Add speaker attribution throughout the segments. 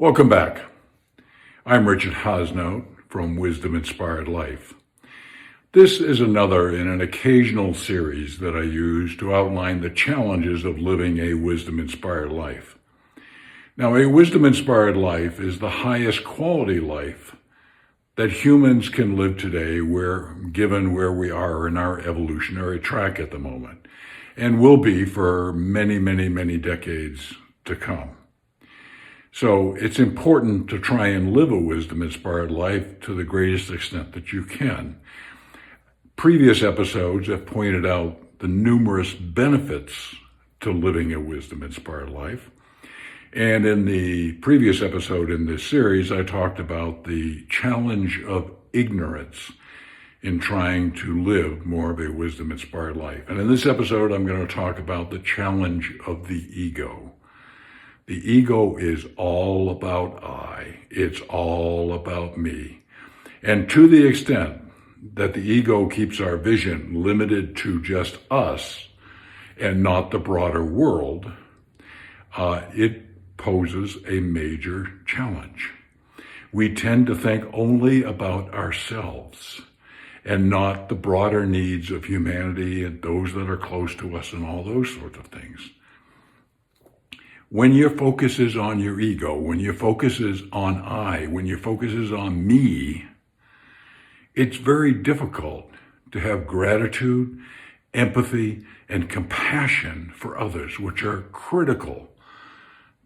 Speaker 1: Welcome back. I'm Richard Hosnout from Wisdom Inspired Life. This is another in an occasional series that I use to outline the challenges of living a wisdom inspired life. Now, a wisdom inspired life is the highest quality life that humans can live today, given where we are in our evolutionary track at the moment, and will be for many, many, many decades to come. So it's important to try and live a wisdom-inspired life to the greatest extent that you can. Previous episodes have pointed out the numerous benefits to living a wisdom-inspired life. And in the previous episode in this series, I talked about the challenge of ignorance in trying to live more of a wisdom-inspired life. And in this episode, I'm going to talk about the challenge of the ego. The ego is all about I. It's all about me. And to the extent that the ego keeps our vision limited to just us and not the broader world, it poses a major challenge. We tend to think only about ourselves and not the broader needs of humanity and those that are close to us and all those sorts of things. When your focus is on your ego, when your focus is on I, when your focus is on me, it's very difficult to have gratitude, empathy, and compassion for others, which are critical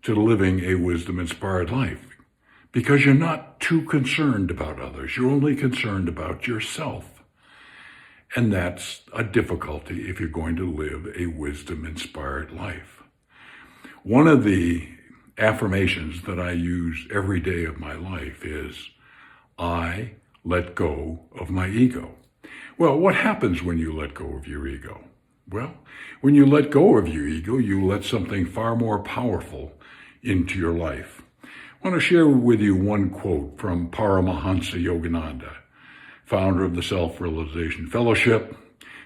Speaker 1: to living a wisdom-inspired life, because you're not too concerned about others. You're only concerned about yourself. And that's a difficulty if you're going to live a wisdom-inspired life. One of the affirmations that I use every day of my life is, I let go of my ego. Well, what happens when you let go of your ego? Well, when you let go of your ego, you let something far more powerful into your life. I want to share with you one quote from Paramahansa Yogananda, founder of the Self-Realization Fellowship,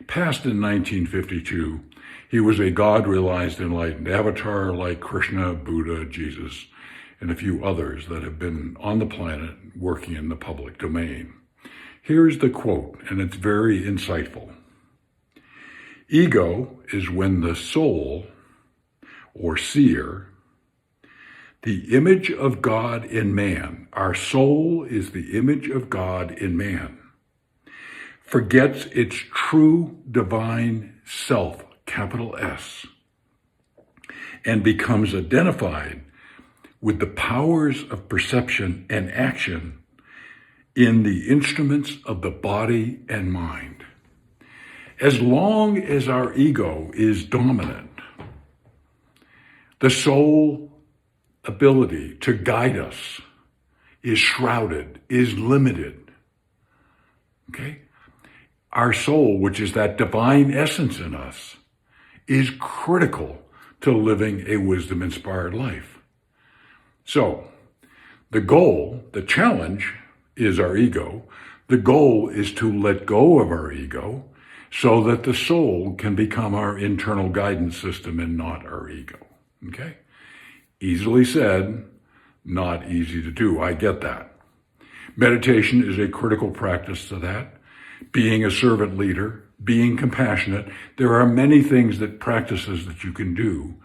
Speaker 1: passed in 1952. He was a God-realized enlightened avatar like Krishna, Buddha, Jesus, and a few others that have been on the planet working in the public domain. Here's the quote, and it's very insightful. Ego is when the soul, or seer, the image of God in man, our soul is the image of God in man, forgets its true divine self, capital S, and becomes identified with the powers of perception and action in the instruments of the body and mind. As long as our ego is dominant, the soul ability to guide us is shrouded, is limited. Okay? Our soul, which is that divine essence in us, is critical to living a wisdom-inspired life. So, the goal, the challenge, is our ego. The goal is to let go of our ego so that the soul can become our internal guidance system and not our ego. Okay? Easily said, not easy to do. I get that. Meditation is a critical practice to that. Being a servant leader, being compassionate. There are many practices that you can do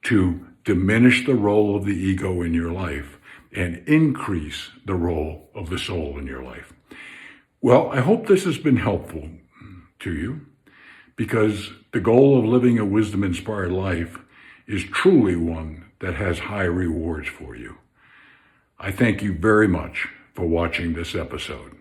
Speaker 1: to diminish the role of the ego in your life and increase the role of the soul in your life. Well, I hope this has been helpful to you, because the goal of living a wisdom-inspired life is truly one that has high rewards for you. I thank you very much for watching this episode.